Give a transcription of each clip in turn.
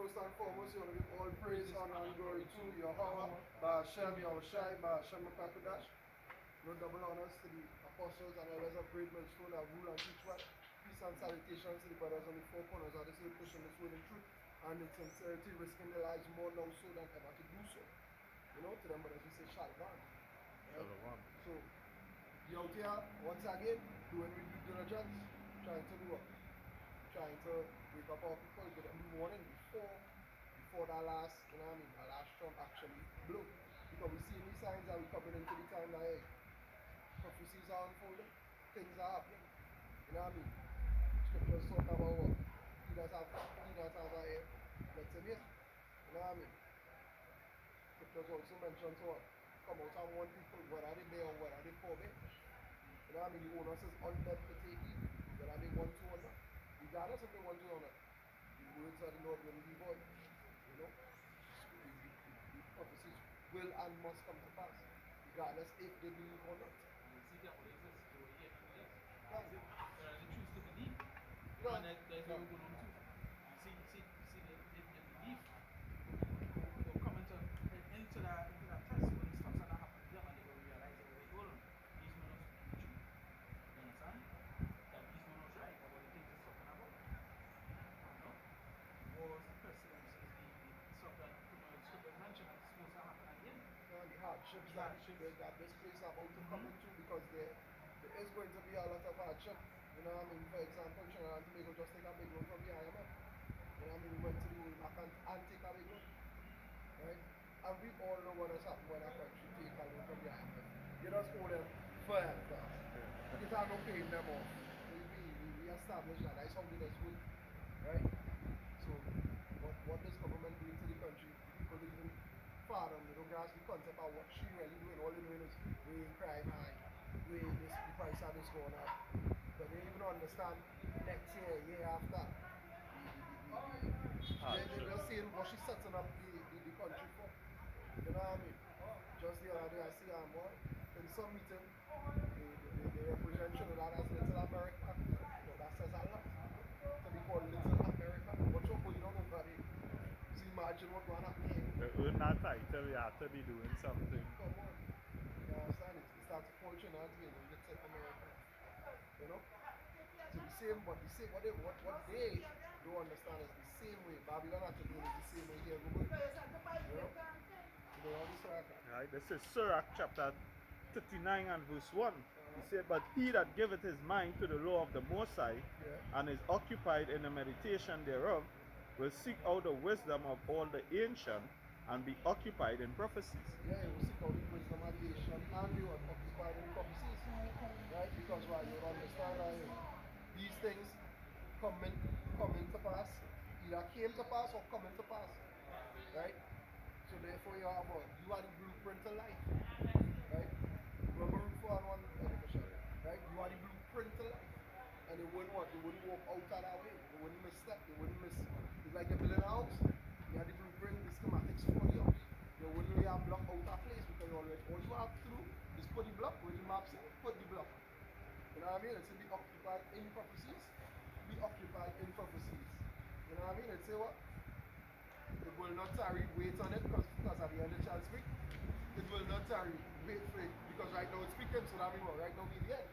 first and foremost, you want to give all praise, honor, and glory to Yahweh, Ba'ashem, Yahushai, Ba'ashem, Makakodash. No double honors to the apostles and elders of Great Millstone that rule and teach well. Peace and salutations to the brothers on the four corners of this way, pushing this word in truth and in sincerity, risking their lives more now so than ever to do so. You know, to them brothers we say Shalom. Right? Shalom. So, be out here once again, doing with due diligence, trying to do what? Trying to wake up our people, get them warning before that last, you know what I mean, that last Trump actually blew. Because we see these signs that we're coming into the time that hey, prophecies are unfolding, things are happening. You know what I mean? Scriptures talk about what? He does have a ear, let him hear. You know what I mean? Scriptures also mention to what? Come out and warn people, whether they bear or whether they forbear. You know what I mean? The onus is on them to take heed, whether they want to or not. Regardless if they want to or not. The words of the Lord will be void. You know? The prophecies will and must come to pass, regardless if they believe or not. You see that always is to hear and yes. Right. They choose to believe. Yeah. And that's where we're going on to. You see the belief will come into that test when stuff starts to happen to them and they will realize that wait, hold on, these men are speaking the truth. You understand? That these men are right about the things they're talking about. You know? Wars and pestilences, the stuff that scripture mentioned that's supposed to happen at the end. The hardships that this place is about to come into, because there is going to be a lot of hardship. You know what I mean? For example, Trinidad and Tobago just take a big loan from the IMF. You know what I mean? We went to the World Bank and take a big loan. Right? And we all know what has happened when a country take a loan from the IMF. You just owe them forever. You can't no paying them off. We established that. That's how we just work. Right? So, what this government doing to the country, people even far on the grasp the concept of what she really doing. All they're doing is weighing crime high, weighing the price of this going up. But they even understand next year after. They're saying what she's setting up the country for. You know what I mean? Just the other day I see in some meeting, they represent Trinidad as Little America. So that says a lot. To be called Little America. What's your point on over there? So imagine what's going to happen here. We're not title, we have to be doing something. Come on. You understand? It starts to call Trinidad as Little America. You know? So the same, but the same, what they don't understand is the same way. Babylon had to do it the same way here. You know? You know all this right? Right, this is Sirach chapter 39 and verse 1. He said, but he that giveth his mind to the law of the Most High, and is occupied in the meditation thereof, will seek out the wisdom of all the ancient, and be occupied in prophecies. Yeah, you will seek out the wisdom of the ancient, and be occupied in prophecies. Right? Because why? You understand right? These things coming to pass, either came to pass or coming to pass. Right? So therefore you are the blueprint of life. Right? Remember root for one education. Right? You are the blueprint of life. And they wouldn't walk out of that way. They wouldn't misstep, they wouldn't miss. It's like you're building a house. You have the blueprint, the schematics for the house. You wouldn't lay a block out of place because you already all you have to do is put the block where the map says, put the block. You know what I mean? It's to be occupied in prophecies. Be occupied in prophecies. You know what I mean? It's say what? It will not tarry, wait on it because at the end it shall speak. It will not tarry, wait for it. Because right now it's speaking, so that means what? Right now we the end.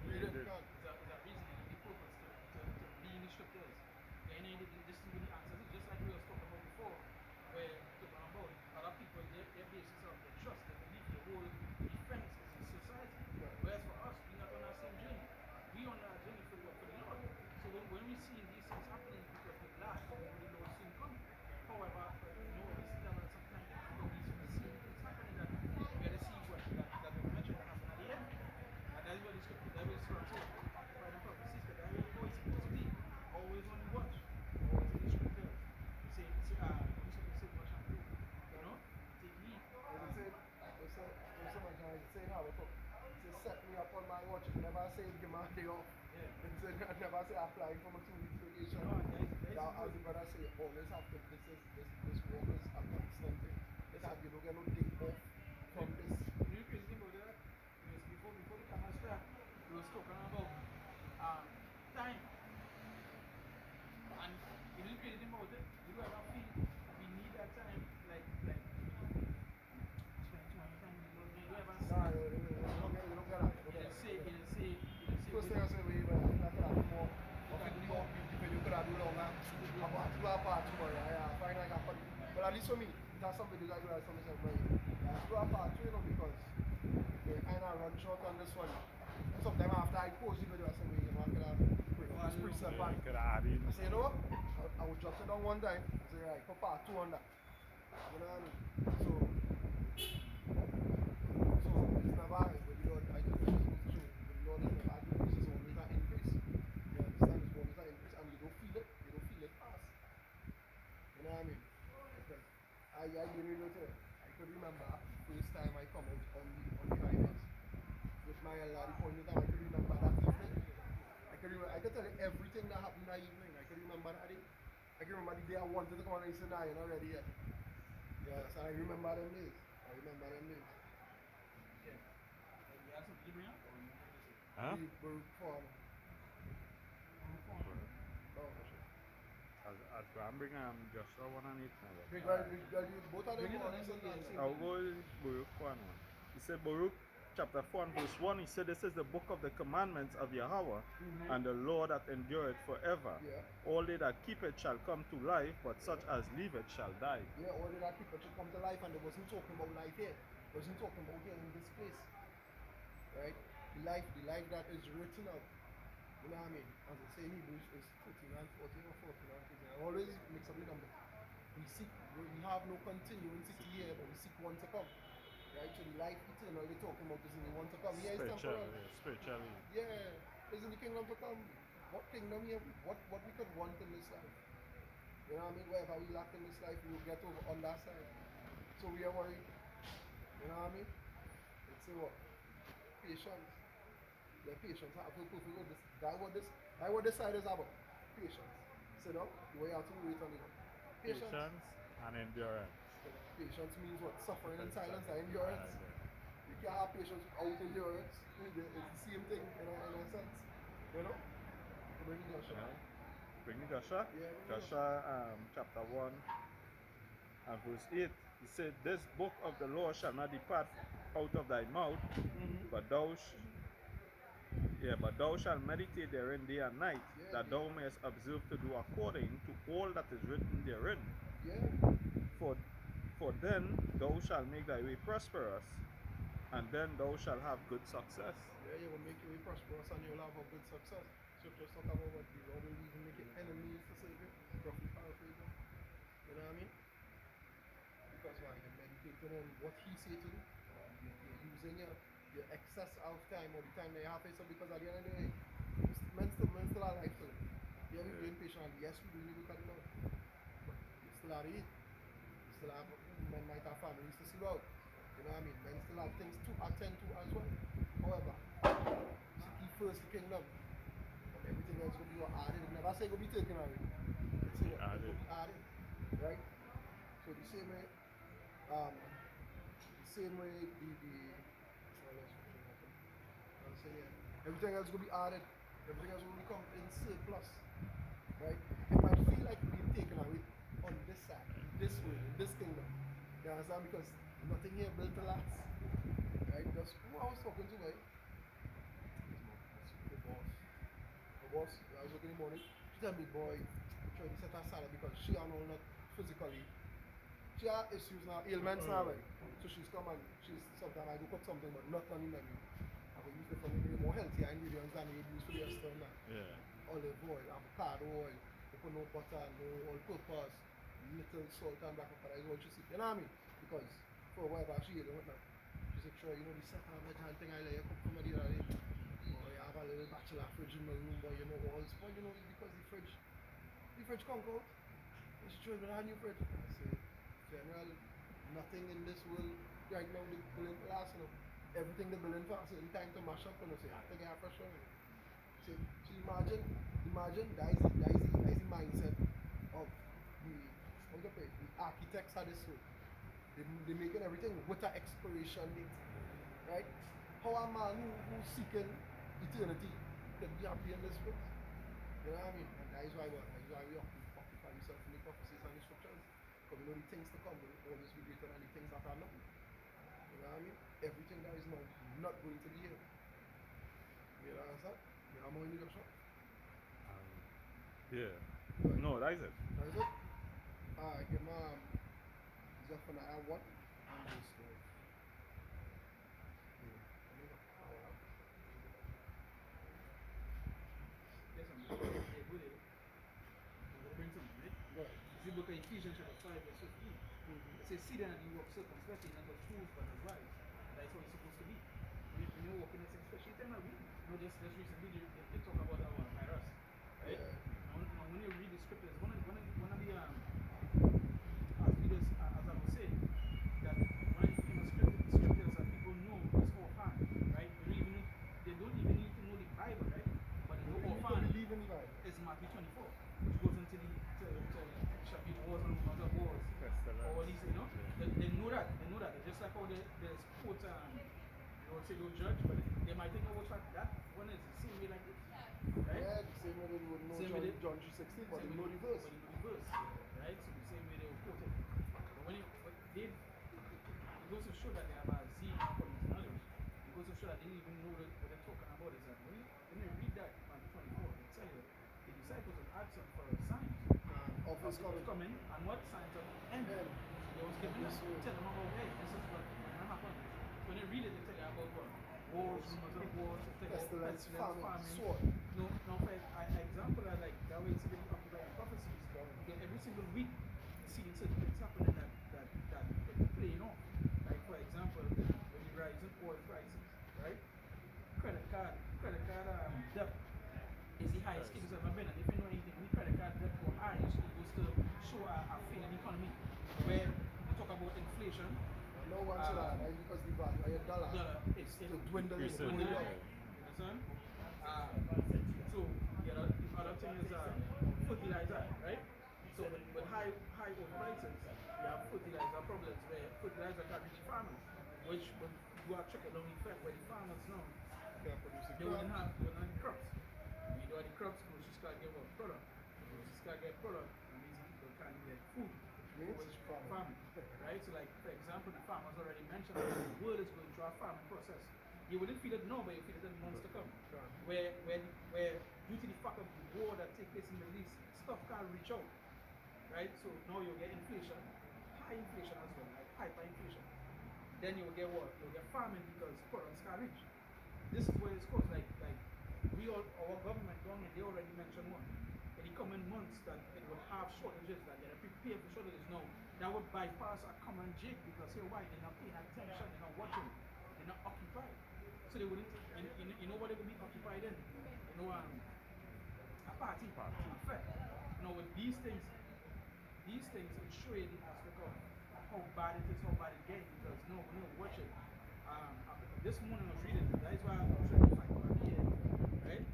Read it. Is that reason and the purpose to be in the scriptures. And then this is really answers it, just like we were talking about before, where talking about other people, their basis of their trust, their belief, their whole defense is in society. Whereas for us, we're not on that same journey. We're on that journey for the Lord. So when we see these things happening, because the last, the Lord soon come. However, we see that sometimes we see things happening that we got to see what that we mentioned that happen at the end. And that's what the scripture, that is what it says. By the prophecies, that that is how it's supposed to be. Always on the watch. Always in the scripture. Say watch and pray. You know? Take heed. Say how it set me up on my watch. It never say give my day off. Yeah. It never say applying for my 2 weeks vacation. No, Now, as the brother say, always have to, this work is a constant thing. It's like you don't get no day off from this. You know crazy about that? Before the camera start, we was talking about time. have some videos I do have some myself, but let's do a part 2, you know, because they kind of run short on this one. And sometimes after I post the video, I say, you know, I could have put this preset Yeah, back. you could add in. I say, you know what? I will drop it down one time. I say, right, put part 2 on that. You know what I mean? So it's never high with the Lord. I just want to show with the Lord is never decrease, it's always an increase. You understand? It's always an increase, and you don't feel it. You don't feel it fast. You know what I mean? Because I really know it. I could remember the first time I come out on the highways with my the point in time. I could remember that evening. I could tell you everything that happened that evening. I could remember that day. I can remember the day I wanted to come and I said, nah, you're not ready yet. Yes, I remember them days. I remember them days. Yeah. You have something to bring up? Or you want to say? Huh? We were from oh, shit. I'd go and bring Joshua 1 and 8 now. Both of them Bring it are on, on the let's go same to I'll go with Baruch 1. He said, Baruch chapter 4 and verse 1, he said, this is the book of the commandments of Yahweh, and the law that endureth forever. Yeah. All they that keep it shall come to life, but such as leave it shall die. Yeah, all of that people should come to life, and they wasn't talking about life here. They wasn't talking about here in this place. Right? The life that is written out. You know what I mean? As I say in Hebrews, is 13 and 14 or 14 and 15. I always mix up the number. We have no continuing city here, but we seek one to come. Right? So the life eternal they're talking about is in the one to come. Here is temporal. Spiritually. Yeah, is in the kingdom to come. What kingdom here? What we could want in this life? You know what I mean? Whatever we lack in this life, we will get over on that side. So we are worried. You know what I mean? Let's say what? Patience. The patience. I feel perfect with this. That what this side is about. Patience. Sit down. The way you have to wait on it. Patience and endurance. Patience means what? Suffering in silence and endurance. You can't have patience without endurance. It's the same thing in a sense. You know? Bring it Joshua. Bring me Joshua. Yeah, bring me Joshua chapter 1 and verse 8. He said, this book of the law shall not depart out of thy mouth, but thou shalt meditate therein day and night, that thou mayest observe to do according to all that is written therein. Yeah. For then thou shalt make thy way prosperous, and then thou shalt have good success. Yeah, you will make your way prosperous and you'll have a good success. So just talk about what the Lord will even make it enemies to save you. Roughly paraphrasing. You know what I mean? Because why? You're meditating on what he said to do. You're using your excess of time or the time that you have it. So because at the end of the day, men still are life to live. Yeah, we're being patient. Yes, we do need to cut it out. But you still have to eat. You still have men might have families to see out. You know what I mean? Men still have things to attend to as well. However, seek ye first the kingdom. And everything else will be added. It never say it will be taken away. It say what? It will be added. Right? So the same way, the everything else will be added. Everything else will become in surplus. Right? It might feel like it's being taken away on this side, this way, this kingdom. You understand? Because nothing here built to last. Right? That's who I was talking to, right? The boss, I was working in the morning. She told me, boy, try to set her salad because she and all not physically. She has issues now, ailments now, right? So she's come and sometimes I do cook something, but not on the menu. I will use the for maybe more healthier ingredients than we use for the restaurant now. Yeah. Olive oil, avocado oil, you put no butter, no all-purpose, little salt and black pepper. That is what she see. You know what I mean? Because for whatever she eating with now, she said, sure, you know the set and veg and thing I like you cook for me the other day. Or you have a little bachelor fridge in my room, but you know all spoil, you know, it's because the fridge can't go out. And she showed me a new fridge. I said, general, nothing in this world right now the building to last, you know. Everything the building for a certain time to mash up, and I say, I have to get a fresh one. So imagine that is the mindset of the architects of this world. They're making everything with an expiration date. Right? How a man who's seeking eternity can be happy in this world? You know what I mean? And that is why we occupy ourselves in the prophecies and the scriptures. Because we know the things to come will always be greater than the things that are not. You know what I mean? Everything that is not going to be here. You know what I'm saying? You know how many you shop? Yeah. Right. No, that is it. That is it? Alright, give my definitely I want and this stuff. Yes, I'm good at it. We'll bring something, right? Right. If you look at Ephesians chapter 5, verse 15, it says, see then that you walk circumspectly, not as fools, but as wise. That's what it's supposed to be. When you walk in this, especially if they're not reading. Just recently they talk about our virus, right? Yeah. Now when you read the scriptures, one of the as leaders, as I was saying, that one of the famous scriptures that people know is offhand, right? They don't even need to know the Bible, right? But they know You need to offhand believe in the Bible. is Matthew 24, which goes into shall be wars and rumors of wars. All these, they know that. They know that. It's just like how there's quote, you don't say don't judge, but they might think, oh, what's that one is the same way like this, right? Yeah, the same way they would know Same way John 3:16, but they know the verse. But they know the verse, right? So the same way they will quote it. But when it goes to show that they have a zeal according to knowledge. It goes to show that they didn't even know what they're talking about. Is that when you read that Matthew 24, they tell you the disciples will ask them for a sign Of his coming. and what signs of the end. They was giving them, tell them about, hey, this is what will happen. So when they read it, they tell you about what? Wars, rumors of wars, they tell you about Pestilence, famine, sword. No, for example, I like that way it's even talking about prophecies. Because every single week, you see certain things happening that it's playing off. Like for example, when you rise in oil prices, right? Credit card debt is the highest it has ever been. And if you know anything, when credit card debt go high, it goes to show a failing economy where we talk about inflation. No one should have that because the value of your dollar It's dwindling. you understand? So the other thing is fertilizer, right? So with high oil prices, you have fertilizer problems where fertilizer can reach farmers, which will do a trickle-down effect where the farmers now they wouldn't have the crops. When you do the crops, groceries can't get what product. Groceries can't get product, and these people can't get food. Which farming, right? So like for example, the farmers already mentioned that the world is going through a farming process. You wouldn't feel it now, but you feel it in the months to come. Where due to the fact of the war that takes place in the Middle East, stuff can't reach out. Right? So now you'll get inflation, high inflation as well, like hyperinflation. Then you'll get what? You'll get famine because products can't reach. This is where it's caused our government they already mentioned one. In the coming months that it will have shortages, that they're prepared for shortages now. That would bypass a common jig because here why? They're not paying attention, they're not watching, they're not occupied. So they wouldn't you know what they would be occupied in? A party effect. With these things will show you the aspect of how bad it is, how bad it gets, because when you watch it, this morning I was reading, that is why I was trying to find back here, right?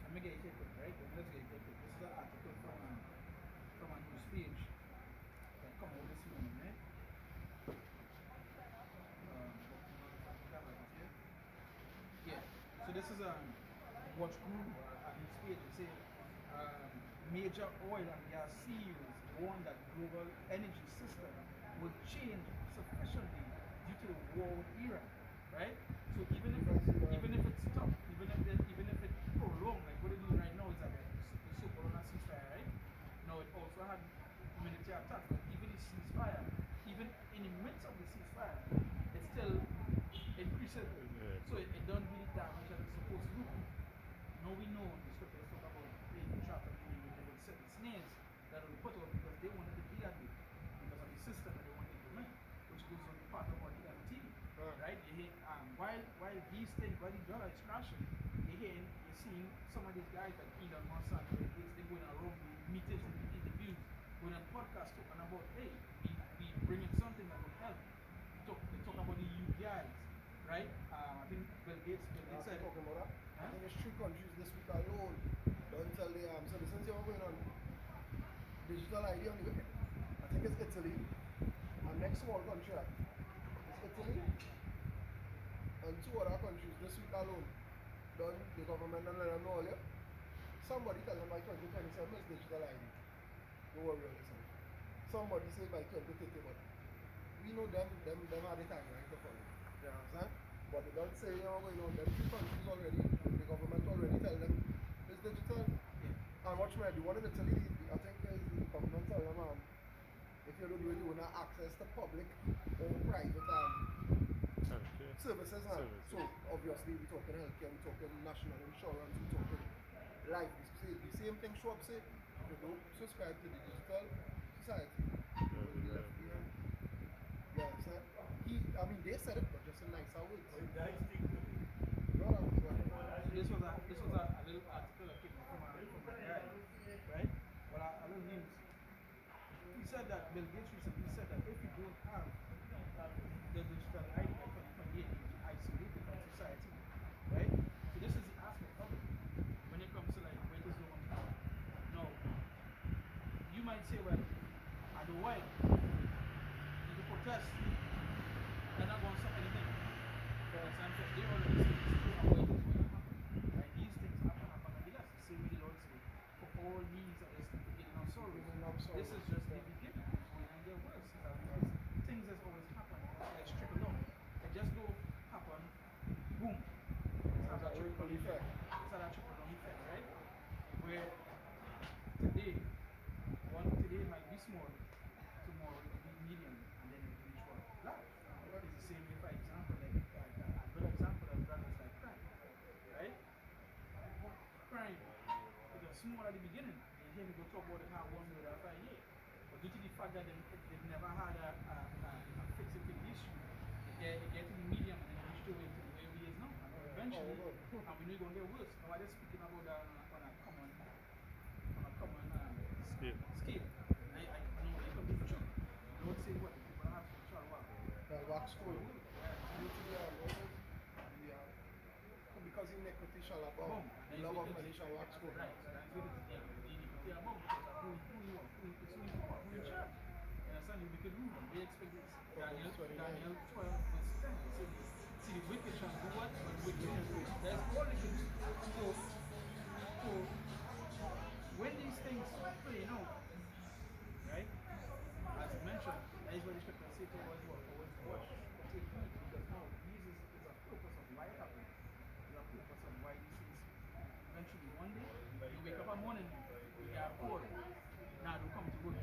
Let me get it quick, right? Let's get it quick. This is an article from a news page that come out this morning, right? Yeah. So this is Watch Group at news page. They say major oil and gas CEOs warn that global energy system will change sufficiently due to the war with Iran, right? So even if it's stopped, even if it's prolonged, like what they're doing right now is like the so-called ceasefire, right? Now it also had military attacks, but even the ceasefire, even in the midst of the ceasefire, it still increases. So it don't really damage as it's supposed to do. Now we know the scriptures talk about being trapped and they would set the snares that will be put out because they wanted to be that way because of the system that they wanted to implement, which goes on the part of what the MT, right? You hear, while these things, while the dollar is crashing, you're seeing some of these guys like Elon Musk and Bill Gates, they're going around meetings and interviews, going on podcasts talking about, hey, we bringing something that will help. They talk about the UBIs, right? I think Bill Gates said. Talking about that? I think there's 3 countries this week alone. Don't tell the so the sense you're going on digital ID on the way. I think it's Italy. And next small country is Italy. And 2 other countries this week alone. Done the government and let them know all. Somebody tell them by 2027 is digital ID. Don't worry about it. Somebody say by 2030, but we know them are the time right to follow. You understand? But they don't say, them 3 countries already, the government already tell them it's digital. And watch me, the one in Italy, I think the government tell them you don't do it, you want access to public or private Okay. services. Services. So obviously we're talking healthcare, we're talking national insurance, we're talking life. The same thing show up say, if you don't subscribe to the digital society, you will be left behind. You understand? I mean they said it, but just in nicer words. No, that was right. This was a little article I picked from a guy, right? Well, a little news. He said that Bill Gates recently said that if you don't have the digital ID by 2028, you'll be isolated from society, right? So this is the aspect of it when it comes to like where this going to go. Now, you might say, well, I don't why the protest, they're not going to stop anything. For example, they already say this is not where it's going to happen. Right? These things happen and they last. The same way the Lord said, for all these are just the beginning of sorrows. This is just the beginning. And get worse. Because things that's always happen, like trickle down. It just go happen, boom. It's not that trickle down effect. It's not that trickle down effect, right? Where today might be small, tomorrow it will be medium, and then it will reach what? Large. It's the same way, for example, like a good example of that is like crime, right? Crime, it was small at the beginning, and here we go talk about it how one murder after a year. But due to the fact that they've never had a fix-it issue, it gets in the medium and then it reach to where we is now. And eventually, and we know it's going to get worse. Now, I'm just speaking about that on a common scale. I know it could be true. I would say what people have to try to work. Wax school. Because inequity shall abound, the love of many shall wax school. Right, so that's what it is. Yeah, the iniquity abound because of who you are, who in charge. You understand? You wicked ruler. They expect this. Daniel 12 verse 10. It says, see the wicked shall do what? But the wicked shall do. There's all the things. So when these things play out, right? As I mentioned, that is what the scripture says to us, always watch and take heed, because now Jesus is a purpose of why it happened. It's a purpose of why this is eventually one day. You wake up in the morning, you get a call. Now don't come to work.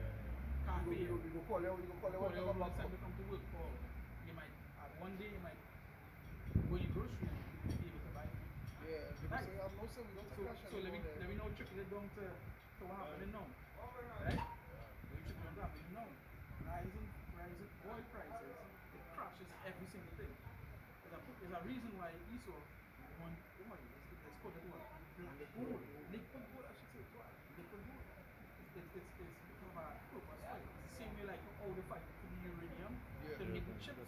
Can't pay you. You go call you Call you time to come to work. Or you might, one day you might go in grocery and you be able to buy food. Yeah, because Right. I'm not saying we don't take cash So let me now trickle it down to what happening now. Right? Let me trickle it down. We know rising oil prices, it crashes every single thing. There's a reason why Esau won oil. It's called it what? Black gold. Liquid gold, I should say. It's what? Liquid gold. It's because of a purpose. It's the same way like how they fight for the uranium to make the chips.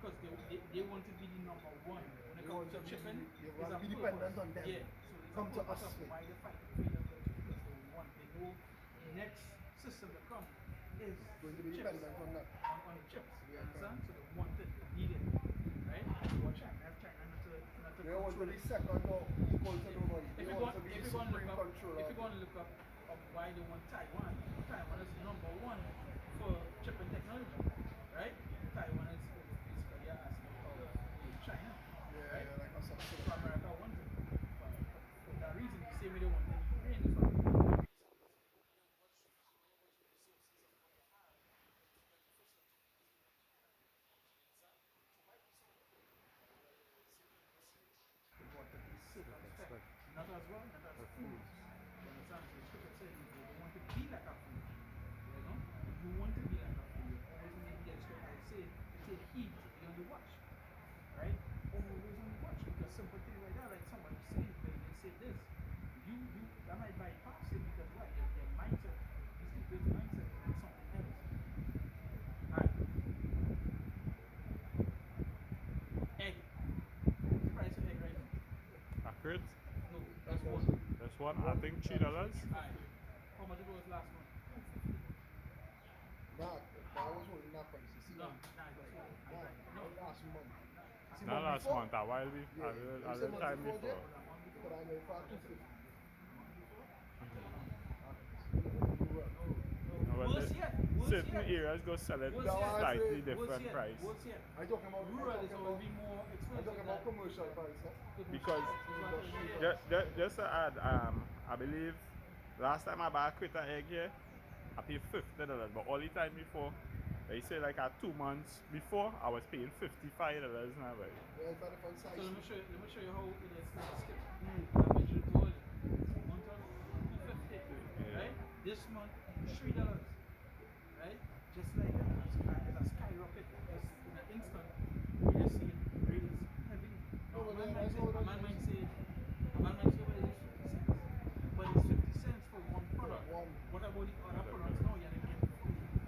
Because they want to be the number one when it comes to chipping. You want to be dependent on them. Yeah. So Come to us. why they fight for freedom, because they want, they know the next system to come is Going to be chips, dependent on that. on the chips. Yeah, You understand? So they want it, they need it. Right? Watch China. That's China not to They want to control be it. second or equal to nobody. If They you're want going to be to the supreme controller. look up why they want Taiwan is number one for chipping technology, right? Taiwan is basically a aspect of China, Yeah, right? like a subsidy. So America wants it. For that reason, the same way they want Ukraine is from. Not as well, not as food. You understand? So the scripture says they want to be like a food. You know? You want to be like a food. You always need to get scripture. I say, take heed, be on the watch. Right? Always on the watch. Because simple thing right there, like somebody saying, they say this. That might bypass it because what? Your mindset, this people's mindset is something else. Alright. Egg. What's the price of egg right now? Accurate? No, that's one. That's one. I think $3. Alright. How much it was last month? Nah, that was holding that price. You see No, that? no. Last month. See, Not last before? month, a while before. Yeah, A little time before. there, but I know for 250. No, well, Worse yet. certain areas go sell it Worse yet. slightly Worse different yet. price. Worse yet. I'm talking about Rural is always be more I'm expensive. talking about commercial price. Because just to add, I believe last time I bought a crate of egg here, I pay $50, but all the time before, they say like 2 months before, I was paying $55 now, right? Yeah, it's a different So size. let me show you how it is skip. I mentioned it earlier. Month of 250, right? This month $3, right? Just like that, it's a skyrocket. Just in an instant, we just see it raise heavily. Now, No, a but man that's might say, how a it man is. might say, well, it's 50 cents, but it's 50 cents for one product. one. What about the other products? No, you're getting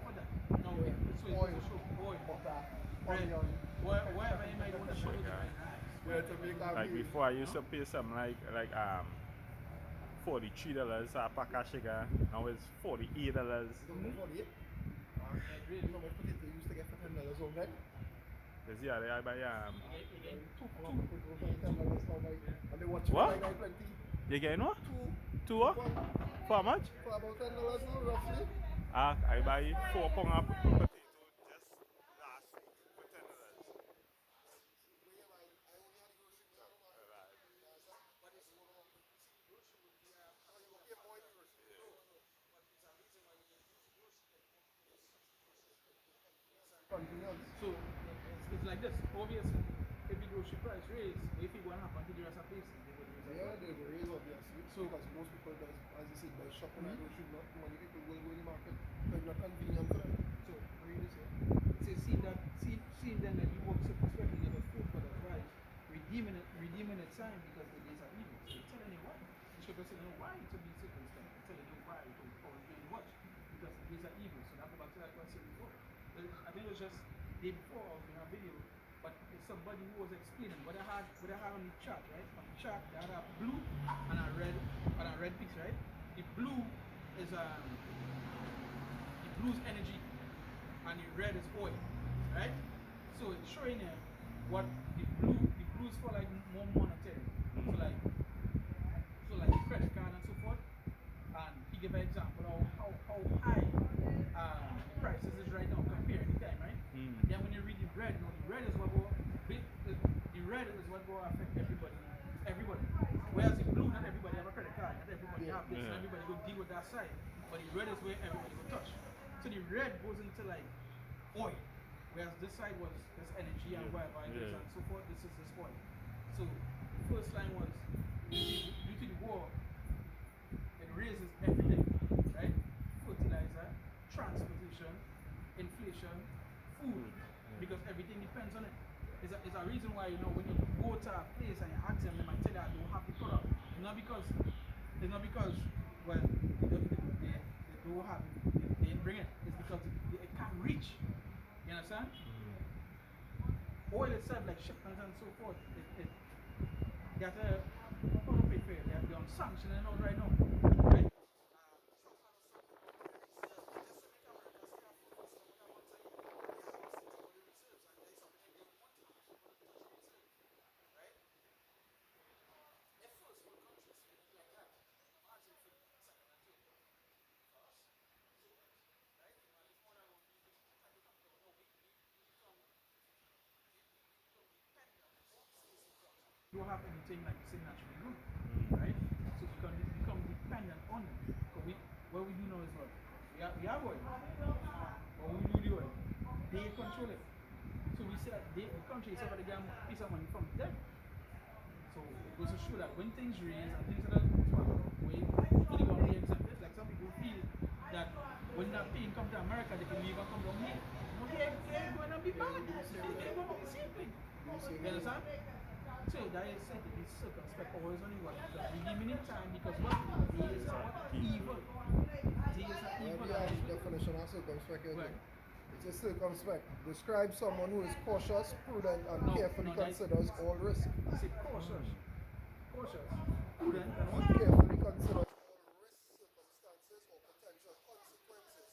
for that. No, Yeah. so it goes to show oil, Butter, bread, onion. whatever you might want to show with Yeah. Yeah, to make a Like meal. before, I used to pay something like $43 a pack of sugar. Now it's $48. You don't know 48? You know how much potato you used to get for $10 on that? Cause yeah, I buy Again, A lot of people go for $10 now, like, and they watch What? me like 20. you getting what? Two. Two what? One. For how much? For about $10 now, roughly. I buy 4 pound of potato just last week for $10. Convenience. so it's like this. Obviously, if the grocery price raise, if you want to happen to the rest of places, they will raise as Yeah, well. they will raise obviously. So- Because most people does, as you said, does shopping and grocery, not money people will go in the market. So it's not convenient for them. So read this here. It says, seeing then that you work circumspectly in the food for the price, redeeming the time because the days are evil. So it's telling you why. The scripture said, no, why to be circumspect. It's telling you why to doing what? Because the days are evil. So that go back to that what I said before. I think it was just day before I was doing a video, but it's somebody who was explaining what I had on the chart, right? On the chart, they had a blue and a red piece, right? The blue is the blue's energy and the red is oil, right? So it's showing you what the blues for like more monetary. So like the credit card and so forth. And he gave an example of how high the prices is right now compared to time, right? Mm. Then when you read the red, the red is what will affect everybody. Whereas the blue, not everybody have a credit card, not everybody have this, Yeah. not everybody go deal with that side. But the red is where everybody will touch. So the red goes into like oil. Whereas this side was this energy and whatever it is Yeah. and so forth, this is this oil. So the first line was due to the war, it raises everything, right? Fertilizer, transportation, inflation, food, because everything depends on it. It's a reason why, you know, when you go to a place and you ask them, they might tell you I don't have the product. It's not because, well, they don't have it, they didn't bring it. It's because it can't reach. You understand? Oil itself, like shipments and so forth, they have to pay for it. They're on sanction and all right now, right? Don't have anything like the same naturally good, right? So become dependent on them. Because what we do know is what? We have oil. But we do the oil. They control it. So we say that the country is over the damn piece of money from them. So it goes to show that when things raise and things are way, either one way exempted. Like some people feel that when that pain comes to America, they can even come down here. No, they're going to be bad. They're going to be the same thing. You understand? So that is said to be circumspect always only what? Redeeming in time because what? Days are what? Evil. Days are evil. Yeah, the definition of circumspect is Right. it's a circumspect. Describes someone who is cautious, prudent, and No, carefully no, that- considers all risk. Say cautious. Cautious. Prudent and And what? carefully considers all risks, circumstances, or potential consequences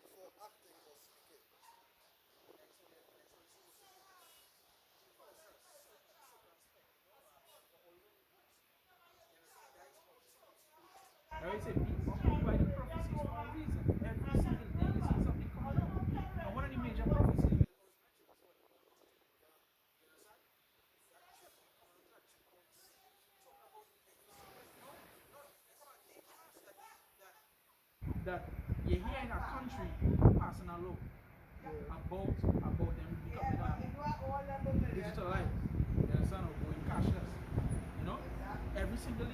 before acting or speaking. I always say be occuped by the prophecies for a reason. Every single day you see something coming up. And one of the major prophecies that you're here in a country passing a law Yeah. about them becoming digitalized. You understand? Or going cashless. You know? Every single,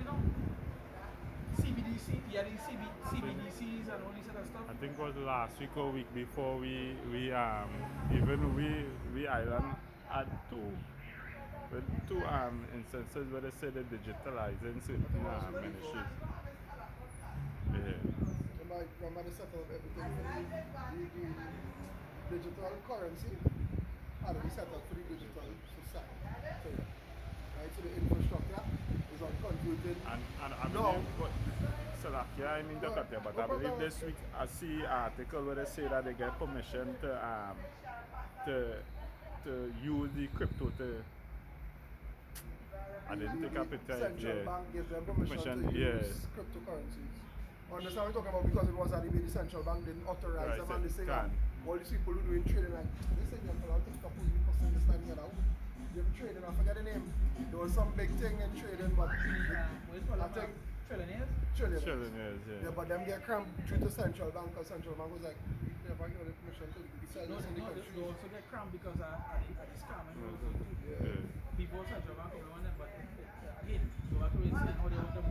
CBDC, yeah, these CBDCs and all this other stuff. I think it was last week or week before we island had two instances where they said they're digitalizing certain ministries. Yeah. Remember they set up everything for the digital currency. How do we set up for the digital society? Right, so the infrastructure is on computing. And I No. believe what Salakia, I mean Dakatia, but I believe this week I see an article where they say that they get permission to use the crypto to I didn't take up it Central yeah. bank gives them permission to yeah. use cryptocurrencies. Understand what I'm talking about? Because it was at the central bank didn't authorize Right, them so and they say can. all these people who doing trading like this example, I'll take a couple of people this time here now. They're trading, I forget the name. There was some big thing in trading, but I think Trillionaires? trillionaires. Yeah. Yeah, but them get cramped due to central bank because central bank was like, never give the permission to sell No, this in the they country. also get cramped because of the scam. Yeah. People central bank come on them, but again, go back to what you're saying, how they want them,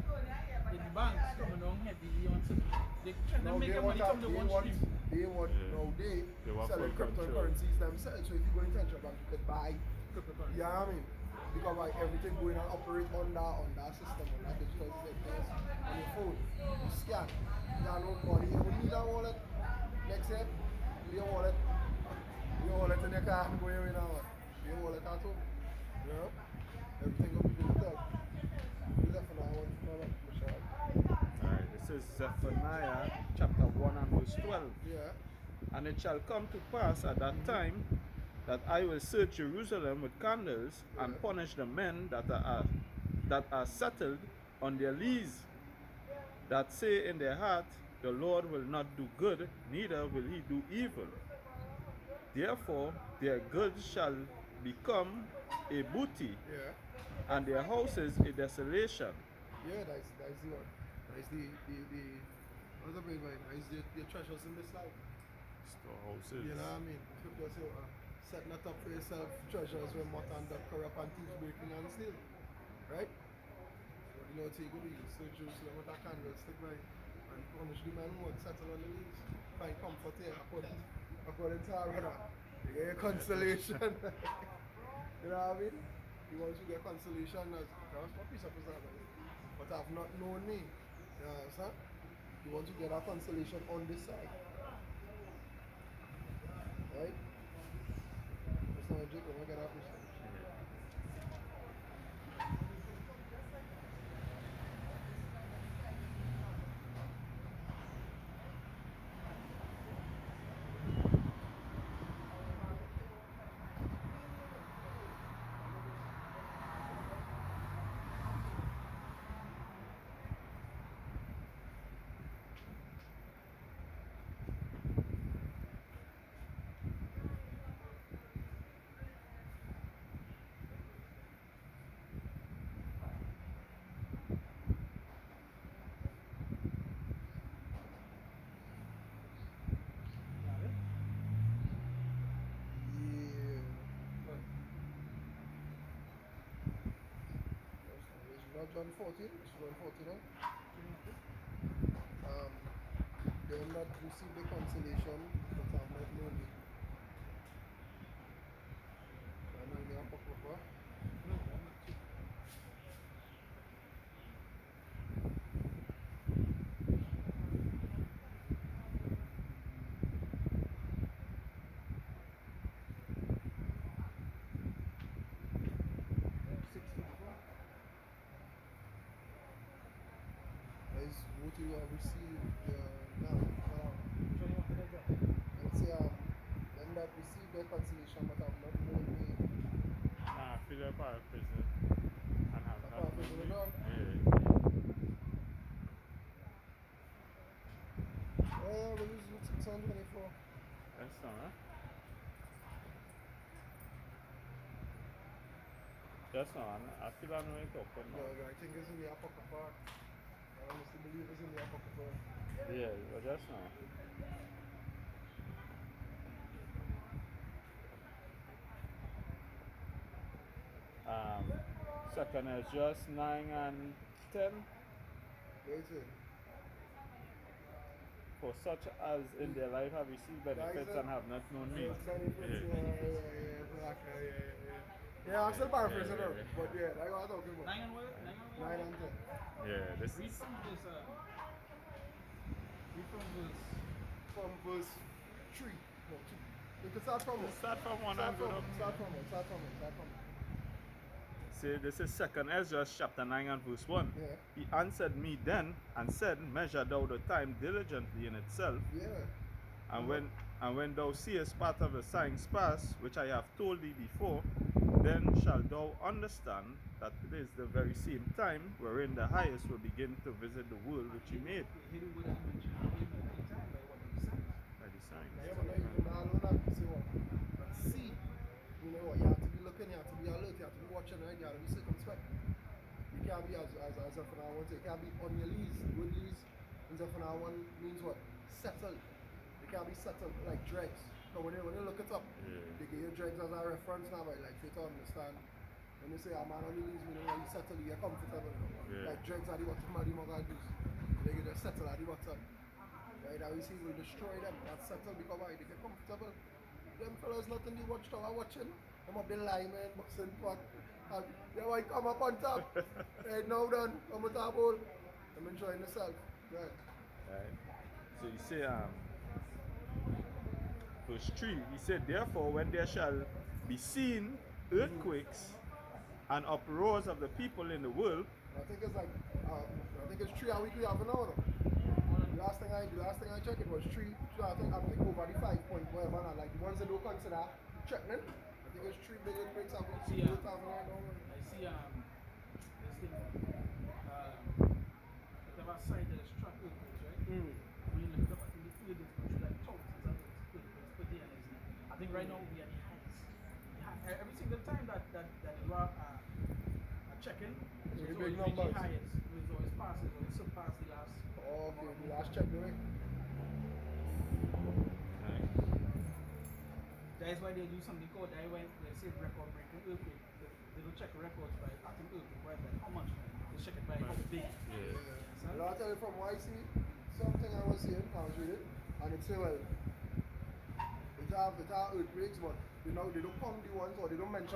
the banks coming down heavy on certain, they trying to Now make they their money want, come to one stream. they want Yeah. now they want selling full control. cryptocurrencies themselves. So if you go in central bank, you could buy Cryptocurrency. yeah, I mean, because like everything going and operate on that system, on that digital system, on your phone, you scan. You got no money. You need a wallet. Next step, your wallet. Your wallet in your car and go in now. Your wallet at home. You know? Everything will be digital. You left for now, I want to know about Michelle. Alright, this is Zephaniah chapter 1 and verse 12. Yeah. And it shall come to pass at that time that I will search Jerusalem with candles and punish the men that are settled on their lees, that say in their heart, the Lord will not do good, neither will he do evil. Therefore their goods shall become a booty, Yeah. and their houses a desolation. Yeah, that's the one. That's the what's the way, man? That's the treasures in this life. Storehouses. You know what I mean? Just setting it up for yourself, treasures where moth and dust corrupt and thieves breaking and steal. Right? So you know what you go to use. So Jerusalem with a candlestick, right? And punish the man who would settle on the knees. Find comfort here according to our brother. You get your consolation. You know what I mean? You want to get consolation as a piece of preserve, but I've not known me. You understand? You want to get a consolation on this side. Right? That's not a joke, when I get out this side. John 14, it's John 14. They will not receive the consolation that have not known me. I know they are Papa. Is what you have received now. Let's say them that receive their consolation but have not known me. Nah, fill up our prison and have That's why I feel the Lord. Oh, we use 624. That's not, huh? That's not, I feel I know it open No, now. I think it's in the Apocrypha. Honestly, believers in the apocryphal. Yeah, but just now. Second is just 9 and 10. Wait till. For such as in their life have received benefits and have not known me. Benefits, yeah, I'm still paraphrasing it, but yeah, that's what I'm talking about. 9 and what? 9 and 10. Yeah, this Read is from verse. Read from verse. From verse 3. No, 2. You can start from it. start from one Start and go from up. it. Start from it. Start from it. Start from it. See, this is second Ezra chapter 9 and verse 1. Yeah. He answered me then and said, measure thou the time diligently in itself, Yeah. and when thou seest part of the signs pass, which I have told thee before, then shalt thou understand that it is the very same time wherein the highest will begin to visit the world which he made Here the word that you mentioned. He made many times by what he said. by the signs. Yeah, but now you can download that to see what. And see. You know what? You have to be looking, you have to be alert, you have to be watching, right? You have to be circumspect. You can't be as of now one say, you can't be on your lees. Good lees, as of now one means what? Settled. You can't be settled like dregs. So when you look it up, Yeah. they give you dregs as a reference now, right? Like, for you to understand. When you say, I'm on the lees, meaning when you settle, you're comfortable. Yeah. Like dregs are the bottom of the Mogadis. They get settled at the bottom. Right? And we see we'll destroy them. That's settled because why? They get comfortable. Them fellas nothing they watch tower watching. Them up the lineman, boxing pot. And they want to come up on top. Right now done, come on top hole. I'm enjoying myself. Right. Right. So you say verse 3, he said, therefore when there shall be seen earthquakes and uproars of the people in the world, I think it's like I think it's 3 a week we have an hour. The last thing I checked it was 3. I think over the 5 point whatever now. Like the ones that don't consider threatening. I think it's 3 big earthquakes a week. See, We don't have an hour. I see this thing. Whatever side that is struck earthquakes, right? When you look it up, I think the field is much like thousands of earthquakes per day. I think right now we are the highest. Every single time that you are checking, It's it's really big always numbers. the highest. It's always passed. It's always surpassed the last. Oh, okay, the last check, do it. right? That is why they do something called they say record breaking earthquake. They don't check records by acting earthquake, right? By how much? They check it by how big. Yeah. So, Well, I'll tell you from what I see, something I was seeing, I was reading, and it said, well, it have earthquakes, but they don't count the ones, or they don't mention